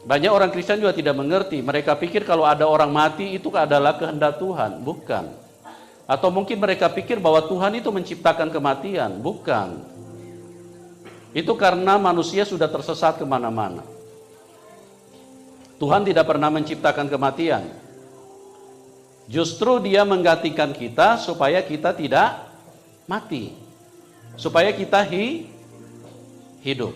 Banyak orang Kristen juga tidak mengerti. Mereka pikir kalau ada orang mati itu adalah kehendak Tuhan. Bukan. Atau mungkin mereka pikir bahwa Tuhan itu menciptakan kematian. Bukan. Itu karena manusia sudah tersesat kemana-mana. Tuhan tidak pernah menciptakan kematian. Justru Dia menggantikan kita supaya kita tidak mati. Supaya kita hidup.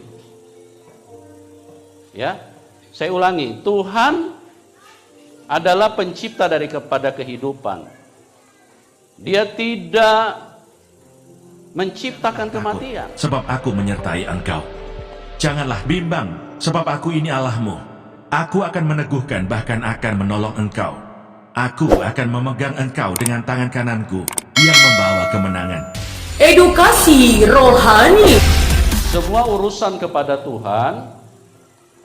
Ya. Saya ulangi, Tuhan adalah pencipta daripada kehidupan. Dia tidak menciptakan kematian. Sebab aku menyertai engkau. Janganlah bimbang, sebab aku ini Allahmu. Aku akan meneguhkan, bahkan akan menolong engkau. Aku akan memegang engkau dengan tangan kananku yang membawa kemenangan. Edukasi rohani. Semua urusan kepada Tuhan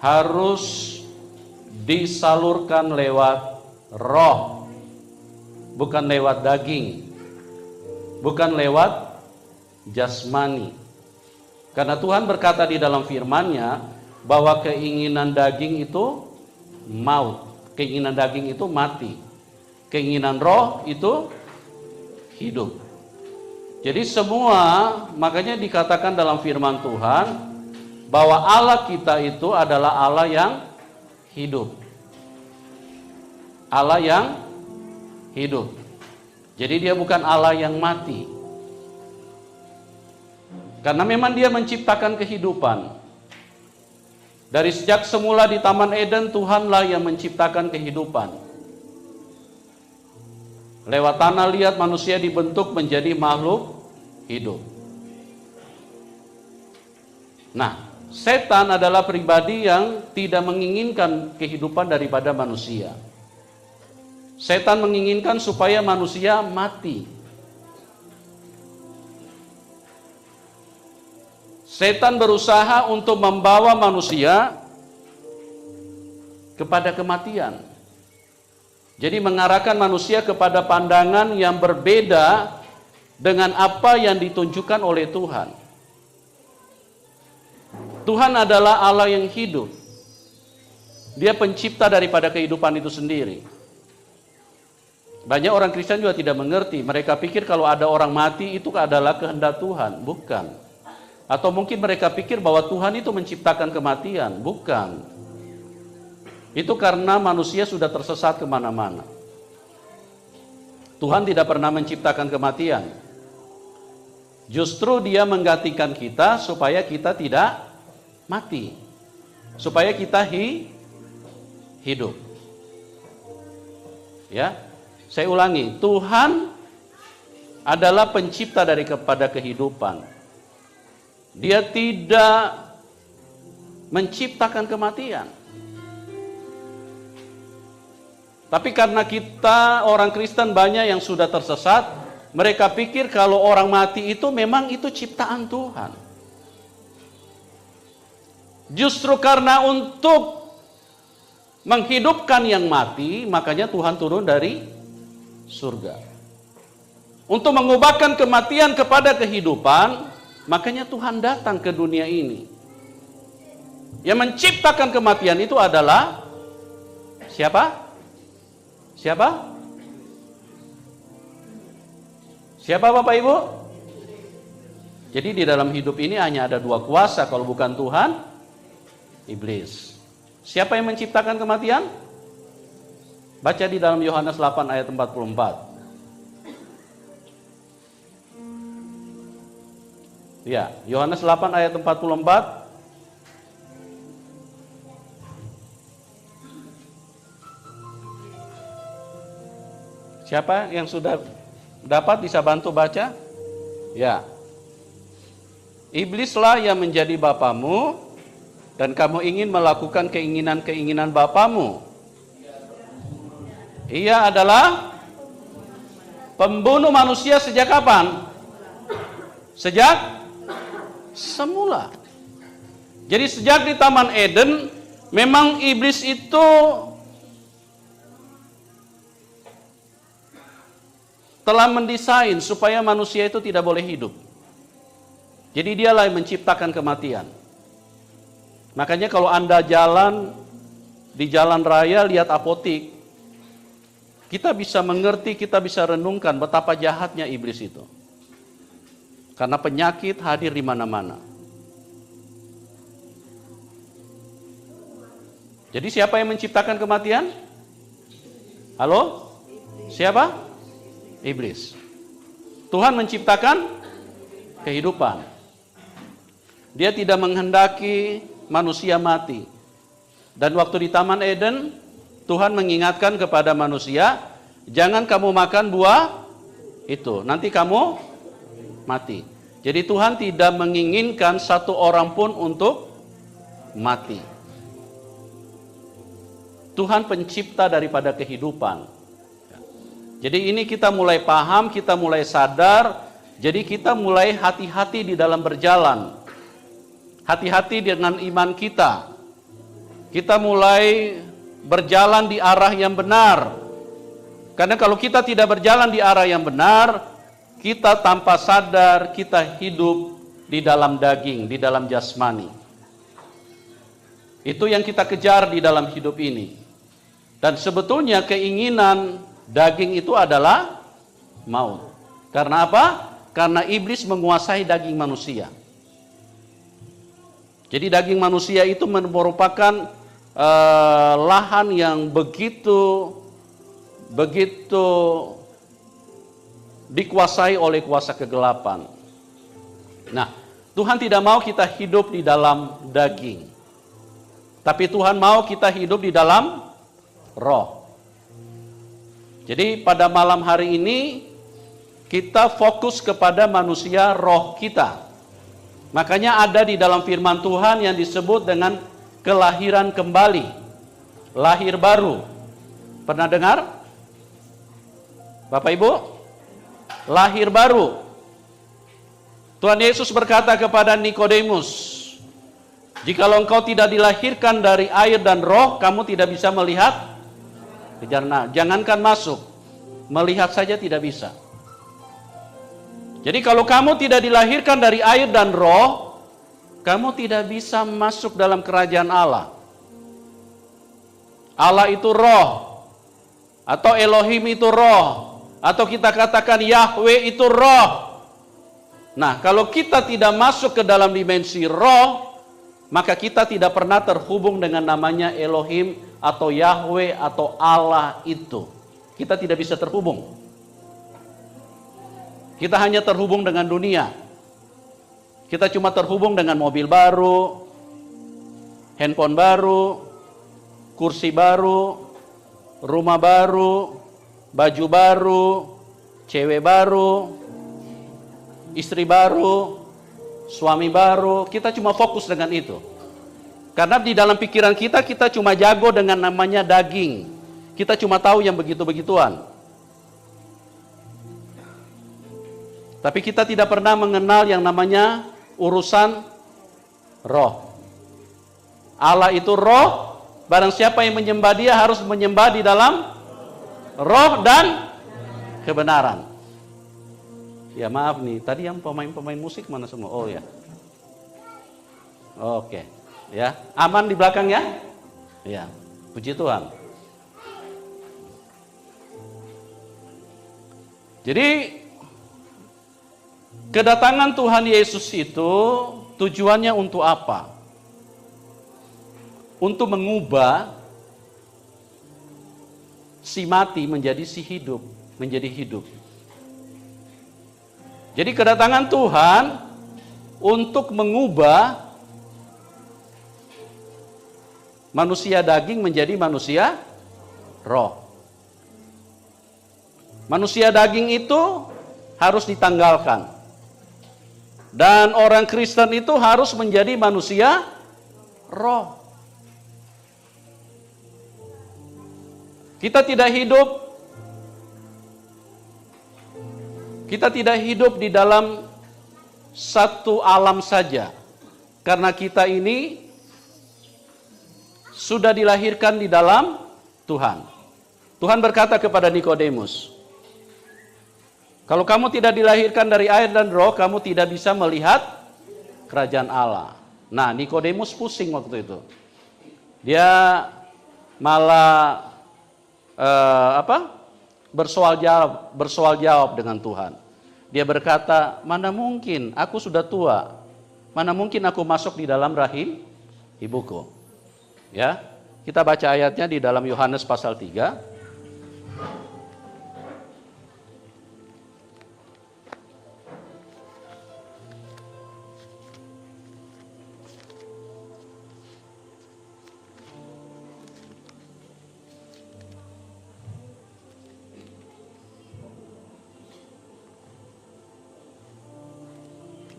harus disalurkan lewat roh, bukan lewat daging, bukan lewat jasmani. Karena Tuhan berkata di dalam firman-Nya bahwa keinginan daging itu maut, keinginan daging itu mati, keinginan roh itu hidup. Jadi semua, makanya dikatakan dalam firman Tuhan bahwa Allah kita itu adalah Allah yang hidup. Allah yang hidup. Jadi Dia bukan Allah yang mati. Karena memang Dia menciptakan kehidupan. Dari sejak semula di Taman Eden, Tuhanlah yang menciptakan kehidupan. Lewat tanah liat manusia dibentuk menjadi makhluk hidup. Nah, setan adalah pribadi yang tidak menginginkan kehidupan daripada manusia. Setan menginginkan supaya manusia mati. Setan berusaha untuk membawa manusia kepada kematian. Jadi mengarahkan manusia kepada pandangan yang berbeda dengan apa yang ditunjukkan oleh Tuhan. Tuhan adalah Allah yang hidup. Dia pencipta daripada kehidupan itu sendiri. Banyak orang Kristen juga tidak mengerti. Mereka pikir kalau ada orang mati itu adalah kehendak Tuhan. Bukan. Atau mungkin mereka pikir bahwa Tuhan itu menciptakan kematian. Bukan. Itu karena manusia sudah tersesat kemana-mana. Tuhan tidak pernah menciptakan kematian. Justru Dia menggantikan kita supaya kita tidak mati, supaya kita hidup. Ya, saya ulangi, Tuhan adalah pencipta daripada kehidupan. Dia tidak menciptakan kematian. Tapi karena kita orang Kristen banyak yang sudah tersesat, mereka pikir kalau orang mati itu memang itu ciptaan Tuhan. Justru karena untuk menghidupkan yang mati, makanya Tuhan turun dari surga. Untuk mengubahkan kematian kepada kehidupan, makanya Tuhan datang ke dunia ini. Yang menciptakan kematian itu adalah siapa? Siapa? Siapa Bapak Ibu? Jadi di dalam hidup ini hanya ada dua kuasa, kalau bukan Tuhan, iblis. Siapa yang menciptakan kematian? Baca di dalam Yohanes 8 ayat 44. Ya, Yohanes 8 ayat 44. Siapa yang sudah dapat bisa bantu baca? Ya. Iblislah yang menjadi bapamu dan kamu ingin melakukan keinginan-keinginan bapamu. Ia adalah pembunuh manusia sejak kapan? Sejak semula. Jadi sejak di Taman Eden, memang iblis itu telah mendesain supaya manusia itu tidak boleh hidup. Jadi dialah yang menciptakan kematian. Makanya kalau Anda jalan di jalan raya lihat apotik, kita bisa mengerti, kita bisa renungkan betapa jahatnya iblis itu. Karena penyakit hadir di mana-mana. Jadi siapa yang menciptakan kematian? Halo? Siapa? Iblis. Tuhan menciptakan kehidupan. Dia tidak menghendaki manusia mati. Dan waktu di Taman Eden, Tuhan mengingatkan kepada manusia, jangan kamu makan buah itu, nanti kamu mati. Jadi Tuhan tidak menginginkan satu orang pun untuk mati. Tuhan pencipta daripada kehidupan. Jadi ini kita mulai paham, kita mulai sadar, jadi kita mulai hati-hati di dalam berjalan. Hati-hati dengan iman kita. Kita mulai berjalan di arah yang benar. Karena kalau kita tidak berjalan di arah yang benar, kita tanpa sadar kita hidup di dalam daging, di dalam jasmani. Itu yang kita kejar di dalam hidup ini. Dan sebetulnya keinginan daging itu adalah maut. Karena apa? Karena iblis menguasai daging manusia. Jadi daging manusia itu merupakan lahan yang begitu dikuasai oleh kuasa kegelapan. Nah, Tuhan tidak mau kita hidup di dalam daging. Tapi Tuhan mau kita hidup di dalam roh. Jadi pada malam hari ini kita fokus kepada manusia roh kita. Makanya ada di dalam firman Tuhan yang disebut dengan kelahiran kembali, lahir baru. Pernah dengar? Bapak Ibu? Lahir baru. Tuhan Yesus berkata kepada Nikodemus, jikalau engkau tidak dilahirkan dari air dan roh, kamu tidak bisa melihat kejarna. Jangankan masuk, melihat saja tidak bisa. Jadi kalau kamu tidak dilahirkan dari air dan roh, kamu tidak bisa masuk dalam kerajaan Allah. Allah itu roh, atau Elohim itu roh, atau kita katakan Yahweh itu roh. Nah, kalau kita tidak masuk ke dalam dimensi roh, maka kita tidak pernah terhubung dengan namanya Elohim atau Yahweh atau Allah itu. Kita tidak bisa terhubung. Kita hanya terhubung dengan dunia. Kita cuma terhubung dengan mobil baru, handphone baru, kursi baru, rumah baru, baju baru, cewek baru, istri baru, suami baru. Kita cuma fokus dengan itu. Karena di dalam pikiran kita, kita cuma jago dengan namanya daging. Kita cuma tahu yang begitu-begituan. Tapi kita tidak pernah mengenal yang namanya urusan roh. Allah itu roh, barang siapa yang menyembah dia harus menyembah di dalam roh dan kebenaran. Ya maaf nih, tadi yang pemain-pemain musik mana semua? Oh ya. Oke. Ya, aman di belakang ya? Ya, puji Tuhan. Jadi kedatangan Tuhan Yesus itu tujuannya untuk apa? Untuk mengubah si mati menjadi si hidup, menjadi hidup. Jadi kedatangan Tuhan untuk mengubah manusia daging menjadi manusia roh. Manusia daging itu harus ditanggalkan. Dan orang Kristen itu harus menjadi manusia roh. Kita tidak hidup di dalam satu alam saja. Karena kita ini sudah dilahirkan di dalam Tuhan. Tuhan berkata kepada Nikodemus, kalau kamu tidak dilahirkan dari air dan roh, kamu tidak bisa melihat kerajaan Allah. Nah, Nikodemus pusing waktu itu. Dia malah bersoal jawab dengan Tuhan. Dia berkata, mana mungkin aku sudah tua, mana mungkin aku masuk di dalam rahim ibuku. Ya, kita baca ayatnya di dalam Yohanes pasal 3.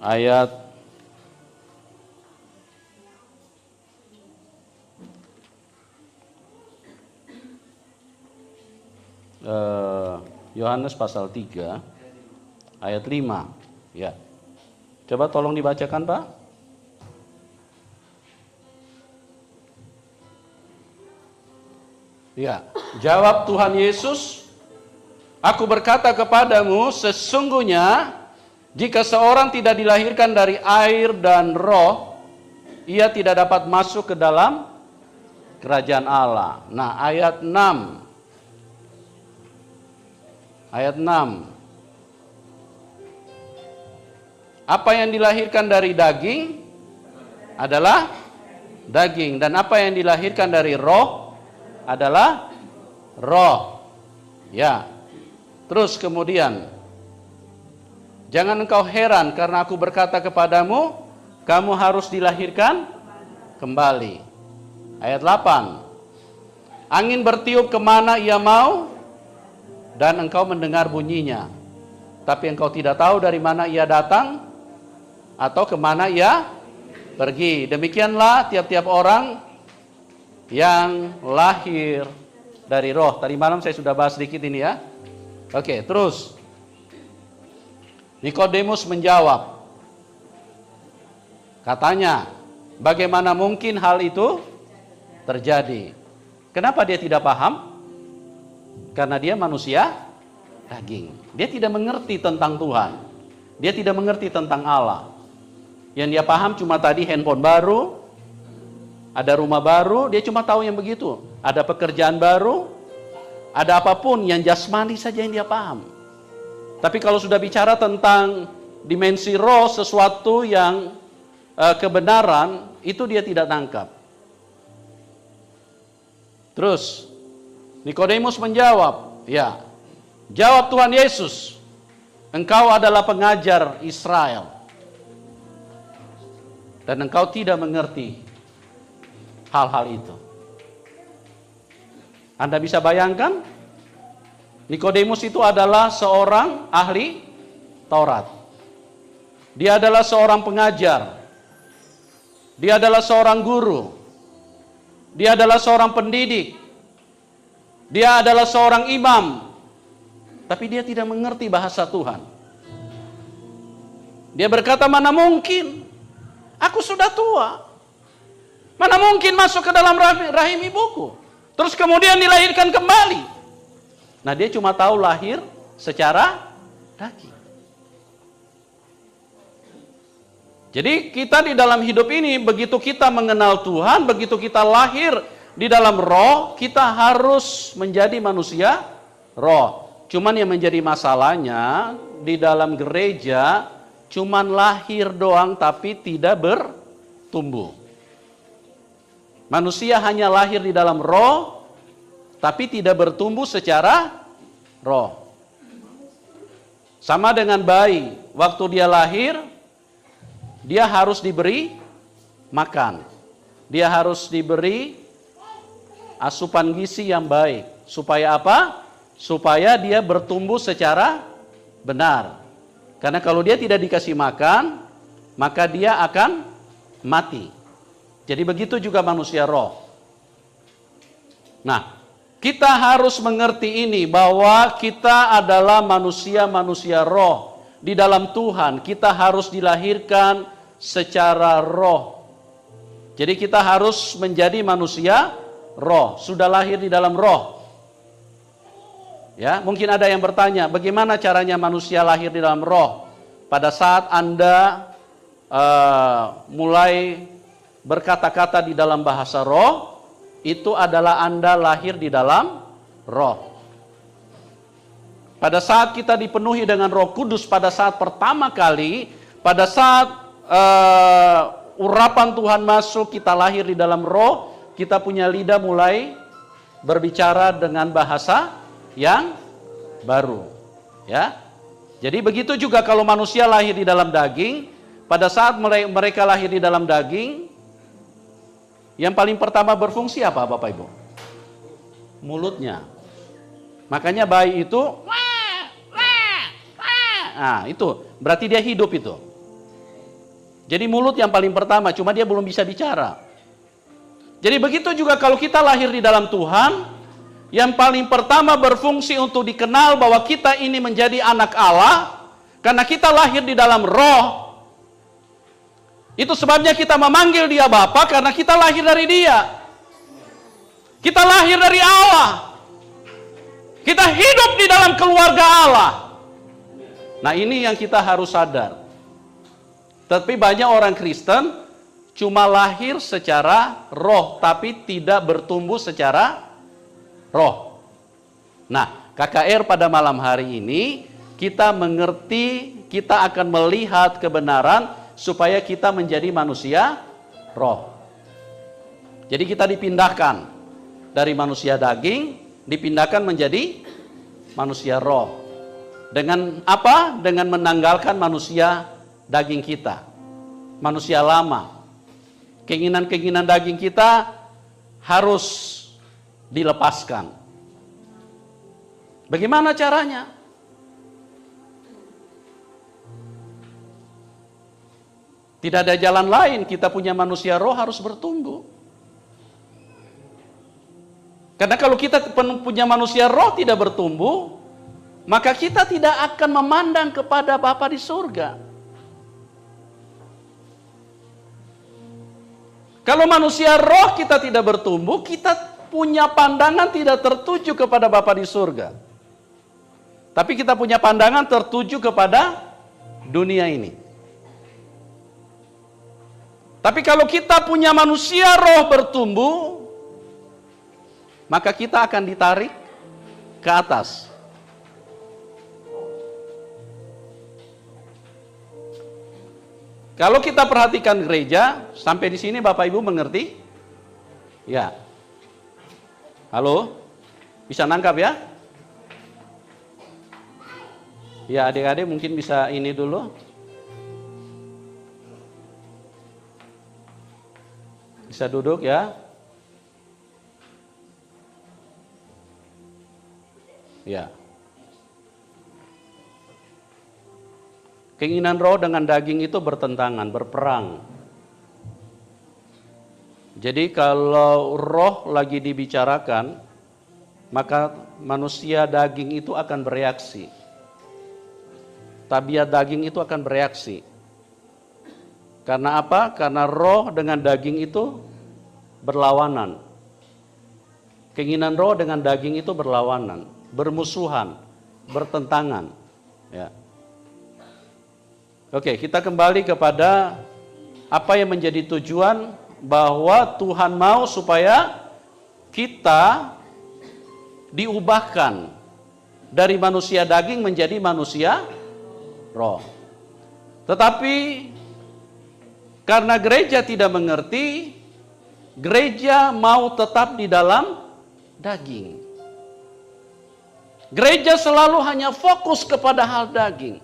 Ayat Yohanes pasal 3 ayat 5. Ya. Coba tolong dibacakan, Pak. Ya, jawab Tuhan Yesus, aku berkata kepadamu, sesungguhnya jika seorang tidak dilahirkan dari air dan roh, ia tidak dapat masuk ke dalam kerajaan Allah. Nah, ayat 6. Ayat 6. Apa yang dilahirkan dari daging adalah daging, dan apa yang dilahirkan dari roh adalah roh. Ya. Terus kemudian, jangan engkau heran karena aku berkata kepadamu, kamu harus dilahirkan kembali. Ayat 8. Angin bertiup kemana ia mau, dan engkau mendengar bunyinya. Tapi engkau tidak tahu dari mana ia datang, atau kemana ia pergi. Demikianlah tiap-tiap orang yang lahir dari roh. Tadi malam saya sudah bahas sedikit ini ya. Oke, terus. Nikodemus menjawab, katanya, bagaimana mungkin hal itu terjadi? Kenapa dia tidak paham? Karena dia manusia daging. Dia tidak mengerti tentang Tuhan. Dia tidak mengerti tentang Allah. Yang dia paham cuma tadi handphone baru, ada rumah baru, dia cuma tahu yang begitu. Ada pekerjaan baru, ada apapun yang jasmani saja yang dia paham. Tapi kalau sudah bicara tentang dimensi roh, sesuatu yang kebenaran, itu dia tidak tangkap. Terus Nikodemus menjawab, ya, jawab Tuhan Yesus, engkau adalah pengajar Israel, dan engkau tidak mengerti hal-hal itu. Anda bisa bayangkan? Nikodemus itu adalah seorang ahli Taurat. Dia adalah seorang pengajar. Dia adalah seorang guru. Dia adalah seorang pendidik. Dia adalah seorang imam. Tapi dia tidak mengerti bahasa Tuhan. Dia berkata, mana mungkin? Aku sudah tua. Mana mungkin masuk ke dalam rahim ibuku? Terus kemudian dilahirkan kembali. Nah, dia cuma tahu lahir secara daging. Jadi kita di dalam hidup ini, begitu kita mengenal Tuhan, begitu kita lahir di dalam roh, kita harus menjadi manusia roh. Cuman yang menjadi masalahnya, di dalam gereja, cuman lahir doang tapi tidak bertumbuh. Manusia hanya lahir di dalam roh, tapi tidak bertumbuh secara roh. Sama dengan bayi, waktu dia lahir, dia harus diberi makan. Dia harus diberi asupan gizi yang baik. Supaya apa? Supaya dia bertumbuh secara benar. Karena kalau dia tidak dikasih makan, maka dia akan mati. Jadi begitu juga manusia roh. Nah, kita harus mengerti ini, bahwa kita adalah manusia-manusia roh. Di dalam Tuhan, kita harus dilahirkan secara roh. Jadi kita harus menjadi manusia roh. Sudah lahir di dalam roh. Ya, mungkin ada yang bertanya, bagaimana caranya manusia lahir di dalam roh? Pada saat Anda mulai berkata-kata di dalam bahasa roh, itu adalah Anda lahir di dalam roh. Pada saat kita dipenuhi dengan Roh Kudus, pada saat pertama kali, pada saat urapan Tuhan masuk, kita lahir di dalam roh, kita punya lidah mulai berbicara dengan bahasa yang baru. Ya, jadi begitu juga kalau manusia lahir di dalam daging, pada saat mereka lahir di dalam daging, yang paling pertama berfungsi apa, Bapak Ibu? Mulutnya. Makanya bayi itu, nah itu berarti dia hidup itu. Jadi mulut yang paling pertama, cuma dia belum bisa bicara. Jadi begitu juga kalau kita lahir di dalam Tuhan, yang paling pertama berfungsi untuk dikenal bahwa kita ini menjadi anak Allah, karena kita lahir di dalam roh. Itu sebabnya kita memanggil dia Bapa, karena kita lahir dari dia. Kita lahir dari Allah. Kita hidup di dalam keluarga Allah. Nah, ini yang kita harus sadar. Tapi banyak orang Kristen cuma lahir secara roh, tapi tidak bertumbuh secara roh. Nah, KKR pada malam hari ini, kita mengerti, kita akan melihat kebenaran, supaya kita menjadi manusia roh. Jadi kita dipindahkan dari manusia daging, dipindahkan menjadi manusia roh. Dengan apa? Dengan menanggalkan manusia daging kita, manusia lama. Keinginan-keinginan daging kita harus dilepaskan. Bagaimana caranya? Tidak ada jalan lain, kita punya manusia roh harus bertumbuh. Karena kalau kita punya manusia roh tidak bertumbuh, maka kita tidak akan memandang kepada Bapa di surga. Kalau manusia roh kita tidak bertumbuh, kita punya pandangan tidak tertuju kepada Bapa di surga. Tapi kita punya pandangan tertuju kepada dunia ini. Tapi kalau kita punya manusia roh bertumbuh, maka kita akan ditarik ke atas. Kalau kita perhatikan gereja, sampai di sini Bapak Ibu mengerti? Ya. Halo? Bisa nangkap ya? Ya, adik-adik mungkin bisa ini dulu. Bisa duduk ya. Ya. Keinginan roh dengan daging itu bertentangan, berperang. Jadi kalau roh lagi dibicarakan, maka manusia daging itu akan bereaksi. Tabiat daging itu akan bereaksi. Karena apa? Karena roh dengan daging itu berlawanan. Keinginan roh dengan daging itu berlawanan, bermusuhan, bertentangan. Ya. Oke, kita kembali kepada apa yang menjadi tujuan bahwa Tuhan mau supaya kita diubahkan dari manusia daging menjadi manusia roh. Tetapi karena gereja tidak mengerti, gereja mau tetap di dalam daging. Gereja selalu hanya fokus kepada hal daging.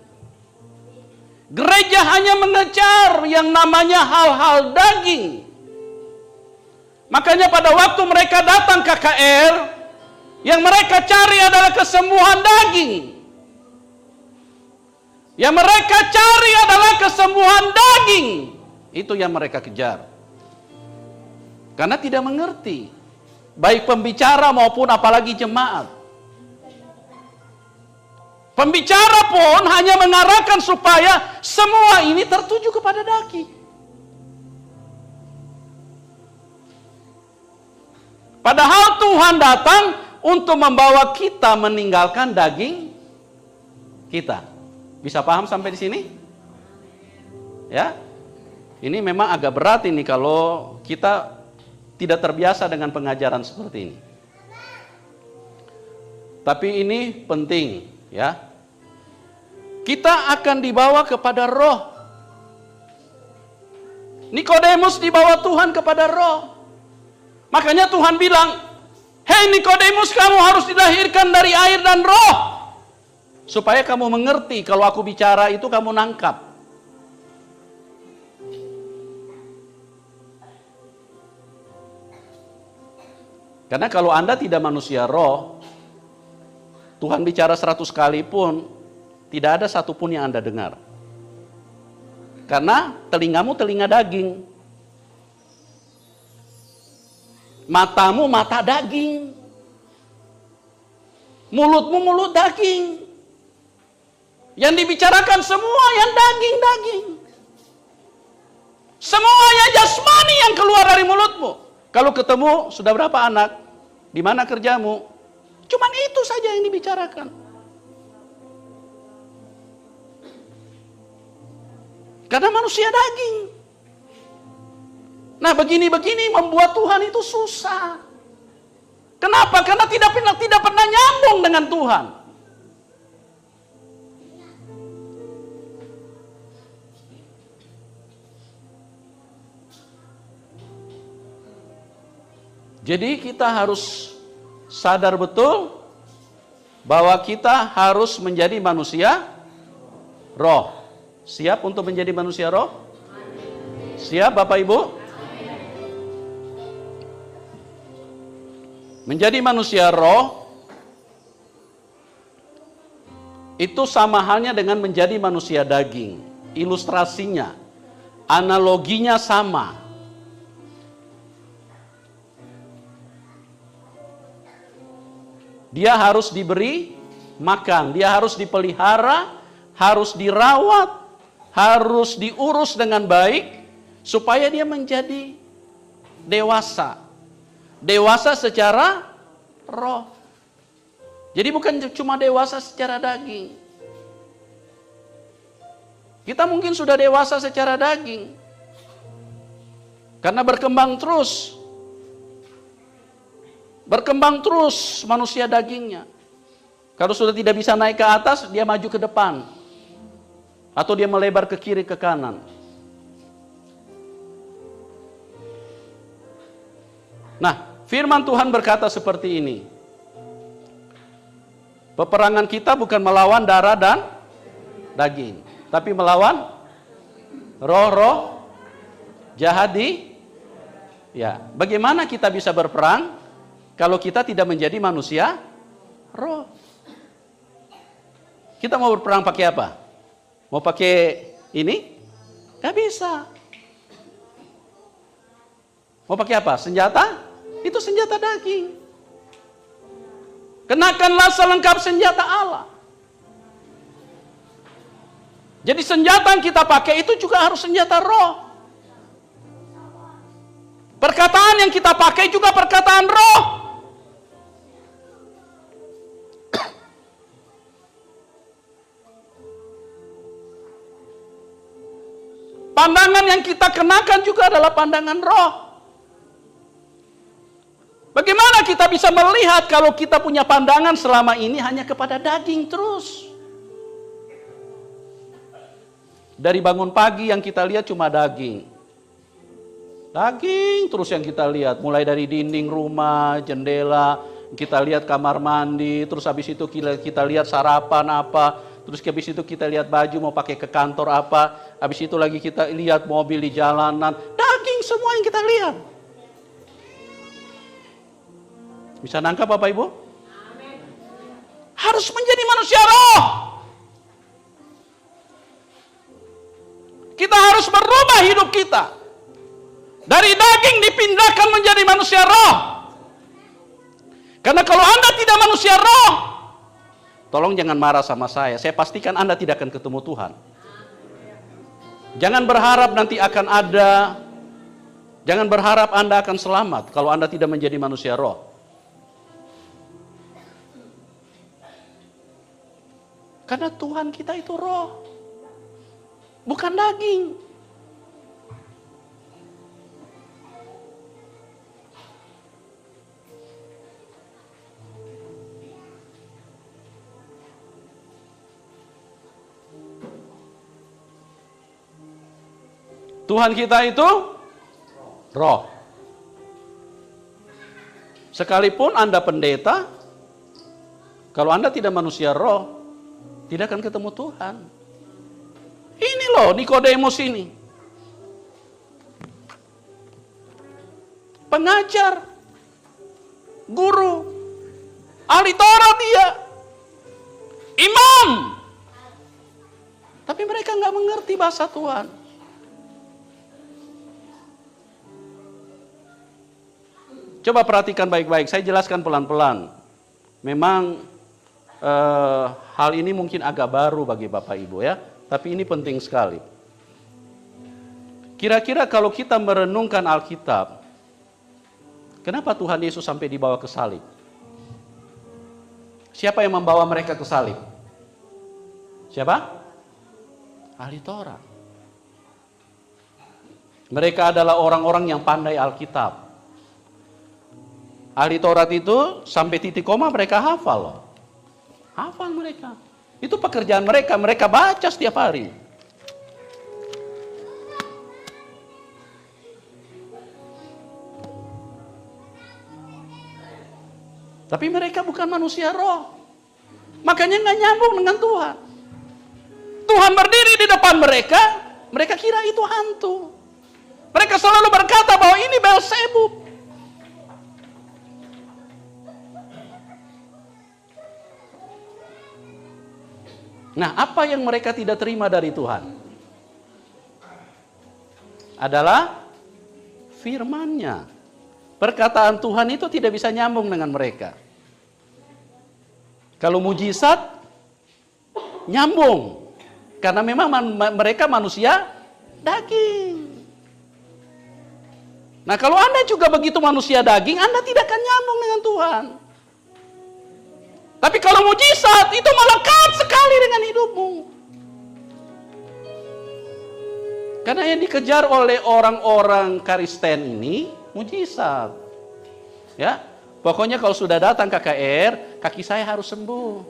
Gereja hanya mengejar yang namanya hal-hal daging. Makanya pada waktu mereka datang KKR, yang mereka cari adalah kesembuhan daging. Yang mereka cari adalah kesembuhan daging. Itu yang mereka kejar. Karena tidak mengerti. Baik pembicara maupun apalagi jemaat. Pembicara pun hanya mengarahkan supaya semua ini tertuju kepada daging. Padahal Tuhan datang untuk membawa kita meninggalkan daging kita. Bisa paham sampai di sini? Ya? Ini memang agak berat ini kalau kita tidak terbiasa dengan pengajaran seperti ini. Tapi ini penting, ya. Kita akan dibawa kepada roh. Nikodemus dibawa Tuhan kepada roh. Makanya Tuhan bilang, "Hei Nikodemus, kamu harus dilahirkan dari air dan roh. Supaya kamu mengerti kalau aku bicara itu kamu nangkap." Karena kalau Anda tidak manusia roh, Tuhan bicara 100 kali pun, tidak ada satupun yang Anda dengar. Karena telingamu telinga daging. Matamu mata daging. Mulutmu mulut daging. Yang dibicarakan semua yang daging-daging. Semuanya jasmani yang keluar dari mulutmu. Kalau ketemu, sudah berapa anak? Di mana kerjamu? Cuman itu saja yang dibicarakan. Karena manusia daging. Nah, begini-begini membuat Tuhan itu susah. Kenapa? Karena tidak pernah nyambung dengan Tuhan. Jadi kita harus sadar betul bahwa kita harus menjadi manusia roh. Siap untuk menjadi manusia roh? Siap Bapak Ibu? Menjadi manusia roh itu sama halnya dengan menjadi manusia daging. Ilustrasinya, analoginya sama. Dia harus diberi makan, dia harus dipelihara, harus dirawat, harus diurus dengan baik, supaya dia menjadi dewasa. Dewasa secara roh. Jadi bukan cuma dewasa secara daging. Kita mungkin sudah dewasa secara daging. Karena berkembang terus. Berkembang terus manusia dagingnya. Kalau sudah tidak bisa naik ke atas, dia maju ke depan. Atau dia melebar ke kiri ke kanan. Nah, firman Tuhan berkata seperti ini. Peperangan kita bukan melawan darah dan daging, tapi melawan roh-roh jahat di. Ya, bagaimana kita bisa berperang kalau kita tidak menjadi manusia roh? Kita mau berperang pakai apa? Mau pakai ini? Gak bisa. Mau pakai apa? Senjata? Itu senjata daging. Kenakanlah selengkap senjata Allah. Jadi senjata yang kita pakai itu juga harus senjata roh. Perkataan yang kita pakai juga perkataan roh. Pandangan yang kita kenakan juga adalah pandangan roh. Bagaimana kita bisa melihat kalau kita punya pandangan selama ini hanya kepada daging terus? Dari bangun pagi yang kita lihat cuma daging. Daging terus yang kita lihat. Mulai dari dinding rumah, jendela, kita lihat kamar mandi, terus habis itu kita lihat sarapan apa, terus habis itu kita lihat baju mau pakai ke kantor apa, habis itu lagi kita lihat mobil di jalanan. Daging semua yang kita lihat. Bisa nangkap Bapak Ibu? Amin. Harus menjadi manusia roh. Kita harus merubah hidup kita. Dari daging dipindahkan menjadi manusia roh. Karena kalau Anda tidak manusia roh, tolong jangan marah sama saya. Saya pastikan Anda tidak akan ketemu Tuhan. Jangan berharap nanti akan ada. Jangan berharap Anda akan selamat kalau Anda tidak menjadi manusia roh. Karena Tuhan kita itu roh, bukan daging. Tuhan kita itu roh. Sekalipun Anda pendeta, kalau Anda tidak manusia roh, tidak akan ketemu Tuhan. Ini loh Nikodemus ini. Pengajar, guru, ahli Taurat dia, imam. Tapi mereka nggak mengerti bahasa Tuhan. Coba perhatikan baik-baik, saya jelaskan pelan-pelan. Memang hal ini mungkin agak baru bagi Bapak Ibu ya, tapi ini penting sekali. Kira-kira kalau kita merenungkan Alkitab, kenapa Tuhan Yesus sampai dibawa ke salib? Siapa yang membawa mereka ke salib? Siapa? Ahli Taurat. Mereka adalah orang-orang yang pandai Alkitab. Ahli Taurat itu sampai titik koma mereka hafal loh. Hafal mereka. Itu pekerjaan mereka, mereka baca setiap hari. Tapi mereka bukan manusia roh. Makanya nggak nyambung dengan Tuhan. Tuhan berdiri di depan mereka, mereka kira itu hantu. Mereka selalu berkata bahwa ini Beelzebub. Nah, apa yang mereka tidak terima dari Tuhan? Adalah firman-Nya. Perkataan Tuhan itu tidak bisa nyambung dengan mereka. Kalau mujizat, nyambung. Karena memang mereka manusia daging. Nah, kalau Anda juga begitu manusia daging, Anda tidak akan nyambung dengan Tuhan. Tapi kalau mujizat, itu melekat sekali dengan hidupmu. Karena yang dikejar oleh orang-orang Kristen ini, mujizat. Ya, pokoknya kalau sudah datang KKR, kaki saya harus sembuh.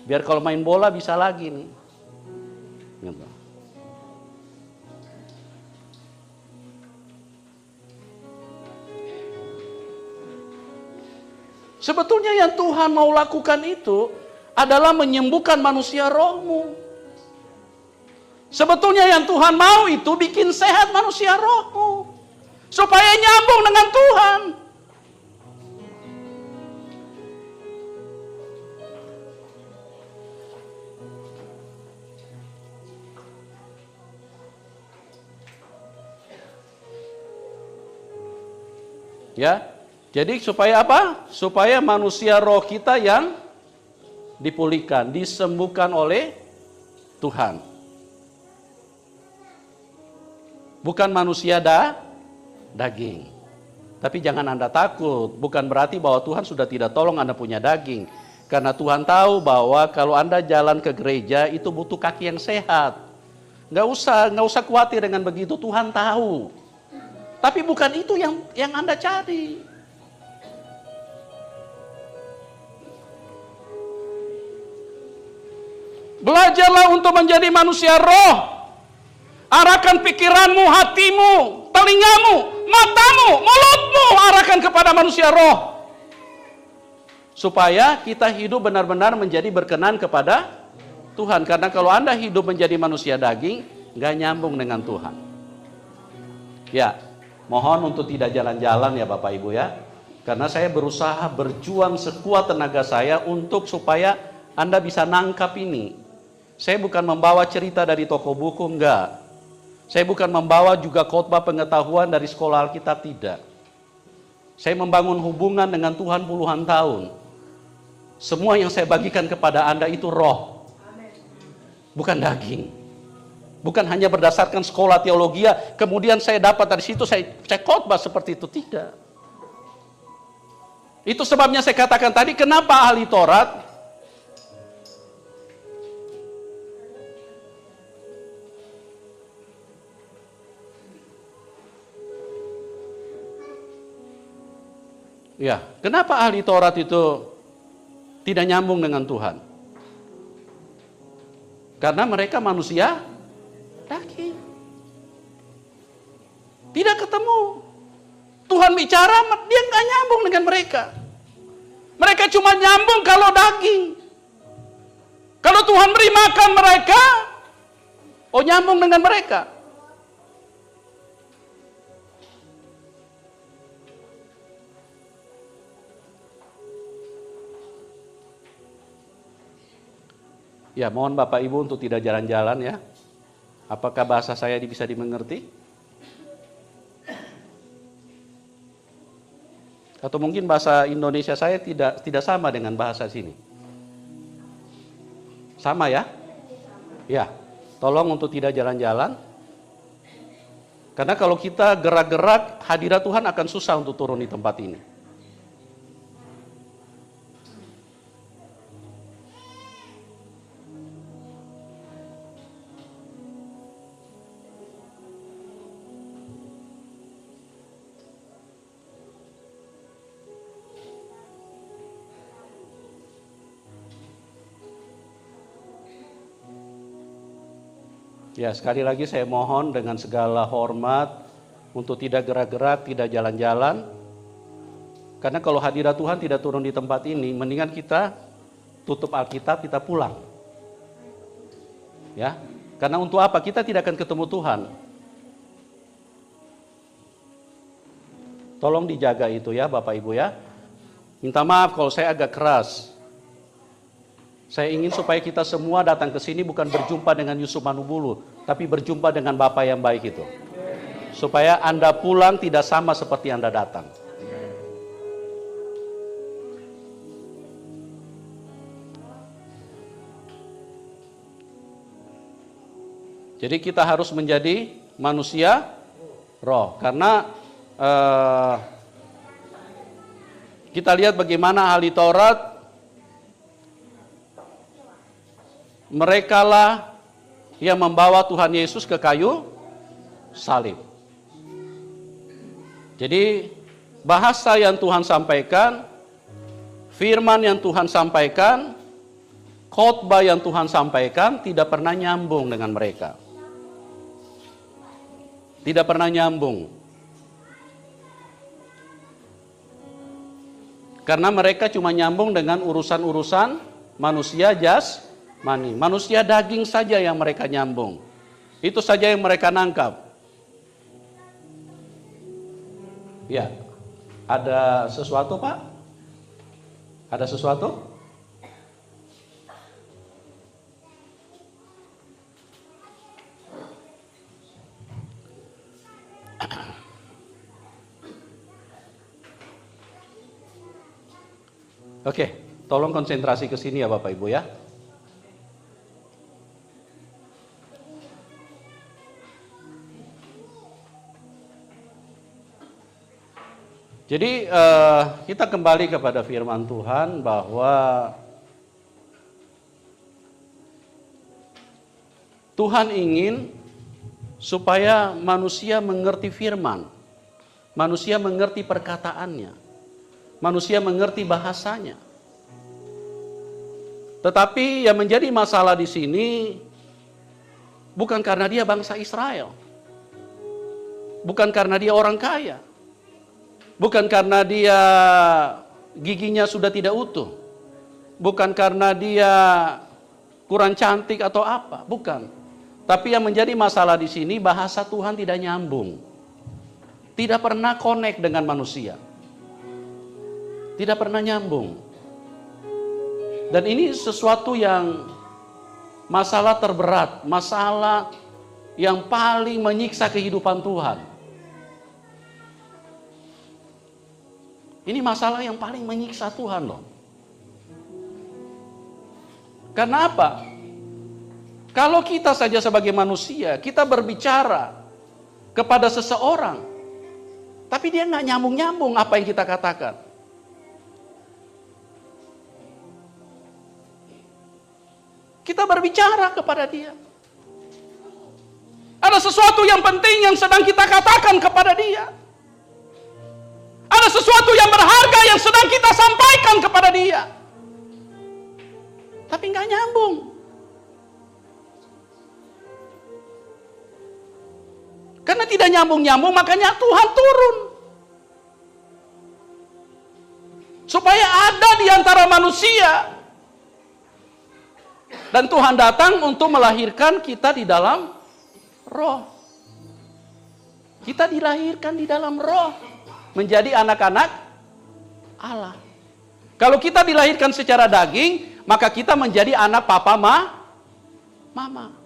Biar kalau main bola bisa lagi nih. Gitu. Sebetulnya yang Tuhan mau lakukan itu adalah menyembuhkan manusia rohmu. Sebetulnya yang Tuhan mau itu bikin sehat manusia rohmu. Supaya nyambung dengan Tuhan. Ya, jadi supaya apa? Supaya manusia roh kita yang dipulihkan, disembuhkan oleh Tuhan. Bukan manusia daging. Tapi jangan Anda takut, bukan berarti bahwa Tuhan sudah tidak tolong Anda punya daging. Karena Tuhan tahu bahwa kalau Anda jalan ke gereja itu butuh kaki yang sehat. Nggak usah khawatir dengan begitu, Tuhan tahu. Tapi bukan itu yang Anda cari. Belajarlah untuk menjadi manusia roh. Arahkan pikiranmu, hatimu, telingamu, matamu, mulutmu, arahkan kepada manusia roh. Supaya kita hidup benar-benar menjadi berkenan kepada Tuhan. Karena kalau Anda hidup menjadi manusia daging, nggak nyambung dengan Tuhan. Ya, mohon untuk tidak jalan-jalan ya Bapak Ibu ya. Karena saya berusaha berjuang sekuat tenaga saya untuk supaya Anda bisa nangkap ini. Saya bukan membawa cerita dari toko buku, enggak. Saya bukan membawa juga khotbah pengetahuan dari sekolah Alkitab, tidak. Saya membangun hubungan dengan Tuhan puluhan tahun. Semua yang saya bagikan kepada Anda itu roh. Bukan daging. Bukan hanya berdasarkan sekolah teologi, kemudian saya dapat dari situ, saya khotbah seperti itu, tidak. Itu sebabnya saya katakan tadi, kenapa ahli Taurat ya, kenapa ahli Taurat itu tidak nyambung dengan Tuhan? Karena mereka manusia daging. Tidak ketemu. Tuhan bicara, dia nggak nyambung dengan mereka. Mereka cuma nyambung kalau daging. Kalau Tuhan beri makan mereka, oh nyambung dengan mereka. Ya, mohon Bapak Ibu untuk tidak jalan-jalan ya. Apakah bahasa saya bisa dimengerti? Atau mungkin bahasa Indonesia saya tidak sama dengan bahasa sini. Sama ya? Ya, tolong untuk tidak jalan-jalan. Karena kalau kita gerak-gerak, hadirat Tuhan akan susah untuk turun di tempat ini. Ya, sekali lagi saya mohon dengan segala hormat untuk tidak gerak-gerak, tidak jalan-jalan. Karena kalau hadirat Tuhan tidak turun di tempat ini, mendingan kita tutup Alkitab, kita pulang. Ya, karena untuk apa? Kita tidak akan ketemu Tuhan. Tolong dijaga itu ya Bapak Ibu ya. Minta maaf kalau saya agak keras. Saya ingin supaya kita semua datang ke sini bukan berjumpa dengan Yusuf Manubulu, tapi berjumpa dengan Bapa yang baik itu. Supaya Anda pulang tidak sama seperti Anda datang. Jadi kita harus menjadi manusia roh. Karena kita lihat bagaimana ahli Taurat, merekalah yang membawa Tuhan Yesus ke kayu salib. Jadi bahasa yang Tuhan sampaikan, firman yang Tuhan sampaikan, khotbah yang Tuhan sampaikan tidak pernah nyambung dengan mereka. Tidak pernah nyambung. Karena mereka cuma nyambung dengan urusan-urusan manusia jasmani. Manusia daging saja yang mereka nyambung. Itu saja yang mereka nangkap. Ya, ada sesuatu Pak? Ada sesuatu? Oke, tolong konsentrasi ke sini ya Bapak Ibu ya. Jadi kita kembali kepada firman Tuhan bahwa Tuhan ingin supaya manusia mengerti firman, manusia mengerti perkataannya, manusia mengerti bahasanya. Tetapi yang menjadi masalah di sini bukan karena dia bangsa Israel, bukan karena dia orang kaya, bukan karena dia giginya sudah tidak utuh, bukan karena dia kurang cantik atau apa, bukan. Tapi yang menjadi masalah di sini bahasa Tuhan tidak nyambung, tidak pernah connect dengan manusia, tidak pernah nyambung. Dan ini sesuatu yang masalah terberat, masalah yang paling menyiksa kehidupan Tuhan. Ini masalah yang paling menyiksa Tuhan loh. Karena apa? Kalau kita saja sebagai manusia, kita berbicara kepada seseorang, tapi dia nggak nyambung-nyambung apa yang kita katakan. Kita berbicara kepada dia. Ada sesuatu yang penting yang sedang kita katakan kepada dia. Ada sesuatu yang berharga yang sedang kita sampaikan kepada dia. Tapi nggak nyambung. Karena tidak nyambung-nyambung, makanya Tuhan turun. Supaya ada di antara manusia. Dan Tuhan datang untuk melahirkan kita di dalam roh. Kita dilahirkan di dalam roh. Menjadi anak-anak Allah. Kalau kita dilahirkan secara daging, maka kita menjadi anak papa mama.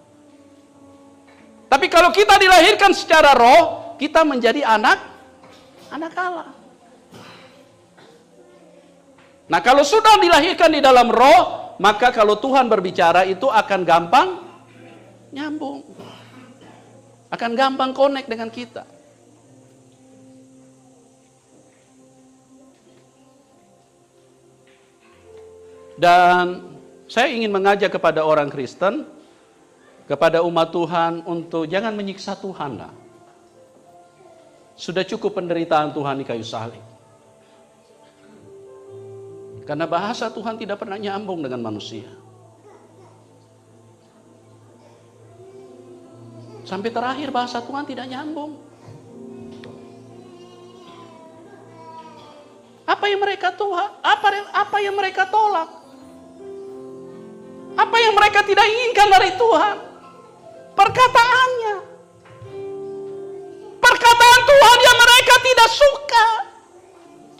Tapi kalau kita dilahirkan secara roh, kita menjadi anak Allah. Nah, kalau sudah dilahirkan di dalam roh, maka kalau Tuhan berbicara itu akan gampang nyambung. Akan gampang connect dengan kita. Dan saya ingin mengajak kepada orang Kristen, kepada umat Tuhan untuk jangan menyiksa Tuhan lah. Sudah cukup penderitaan Tuhan di kayu salib. Karena bahasa Tuhan tidak pernah nyambung dengan manusia. Sampai terakhir bahasa Tuhan tidak nyambung. Apa yang mereka apa yang mereka tolak? Apa yang mereka tidak inginkan dari Tuhan? Perkataannya. Perkataan Tuhan yang mereka tidak suka.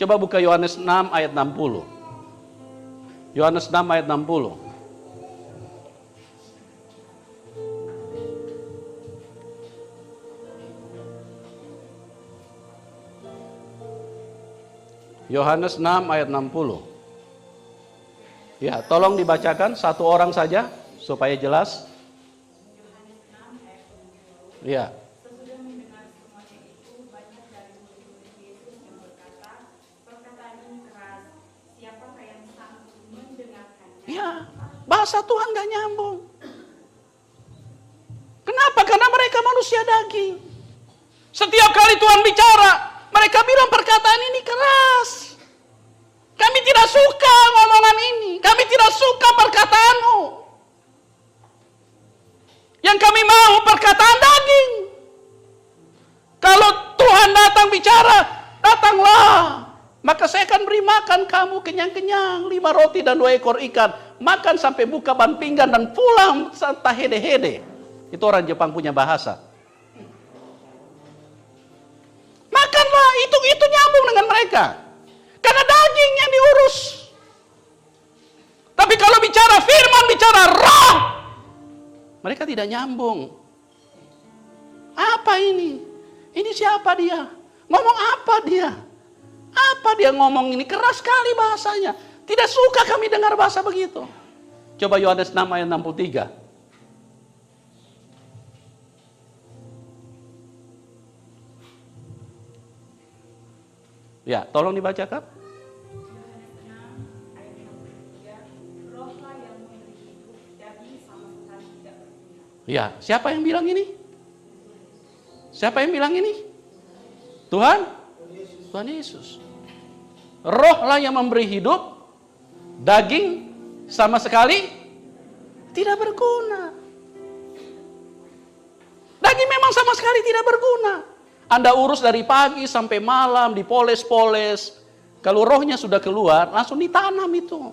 Coba buka Yohanes 6 ayat 60. Yohanes 6 ayat 60. Yohanes 6 ayat 60. Ya, tolong dibacakan satu orang saja supaya jelas. Ya. Sesudah mendengar semuanya itu, banyak dari murid-murid Yesus yang berkata, perkataan ini keras, siapakah yang sanggup mendengarkannya? Ya, bahasa Tuhan gak nyambung. Kenapa? Karena mereka manusia daging. Setiap kali Tuhan bicara, mereka bilang perkataan ini keras. Kami tidak suka ngomongan ini. Kami tidak suka perkataanmu. Yang kami mau perkataan daging. Kalau Tuhan datang bicara, datanglah. Maka saya akan beri makan kamu kenyang-kenyang. 5 roti dan 2 ekor ikan. Makan sampai buka ban pinggang dan pulang serta hede-hede. Itu orang Jepang punya bahasa. Makanlah, itu nyambung dengan mereka. Karena daging yang diurus. Tapi kalau bicara firman, bicara roh, mereka tidak nyambung. Apa ini? Ini siapa dia? Ngomong apa dia? Apa dia ngomong ini? Keras sekali bahasanya. Tidak suka kami dengar bahasa begitu. Coba Yohanes 6 ayat 63. Ya, tolong dibacakan. Yohanes 6 ayat 63, rohlah yang memberi hidup, daging sama sekali tidak berguna. Ya, siapa yang bilang ini? Siapa yang bilang ini? Tuhan? Tuhan Yesus. Rohlah yang memberi hidup, daging sama sekali tidak berguna. Daging memang sama sekali tidak berguna. Anda urus dari pagi sampai malam, dipoles-poles. Kalau rohnya sudah keluar, langsung ditanam itu.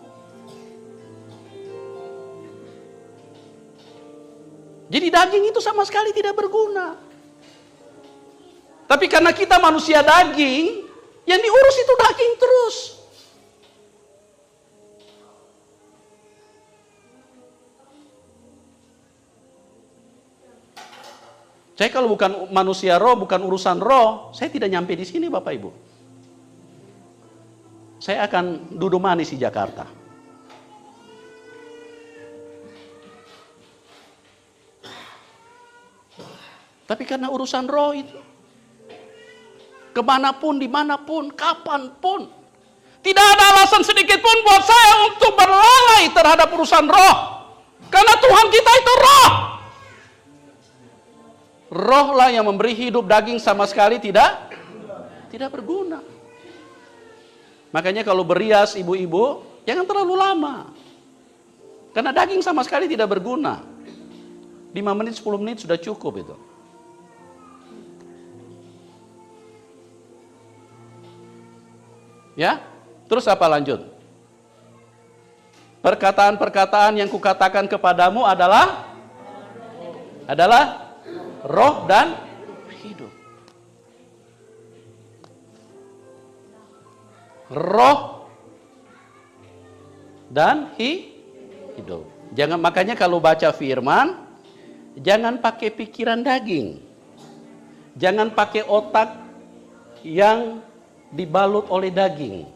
Jadi daging itu sama sekali tidak berguna. Tapi karena kita manusia daging, yang diurus itu daging terus. Saya kalau bukan manusia roh, bukan urusan roh, saya tidak nyampe di sini Bapak Ibu. Saya akan duduk manis di Jakarta. Tapi karena urusan roh itu, kemanapun, dimanapun, kapanpun, tidak ada alasan sedikit pun buat saya untuk berlalai terhadap urusan roh. Karena Tuhan kita itu roh. Rohlah yang memberi hidup, daging sama sekali tidak berguna. Makanya kalau berias ibu-ibu, jangan terlalu lama. Karena daging sama sekali tidak berguna. 5 menit, 10 menit sudah cukup itu. Ya, terus apa lanjut? Perkataan-perkataan yang kukatakan kepadamu adalah roh dan hidup. Roh dan hidup. Makanya kalau baca firman, jangan pakai pikiran daging. Jangan pakai otak yang dibalut oleh daging.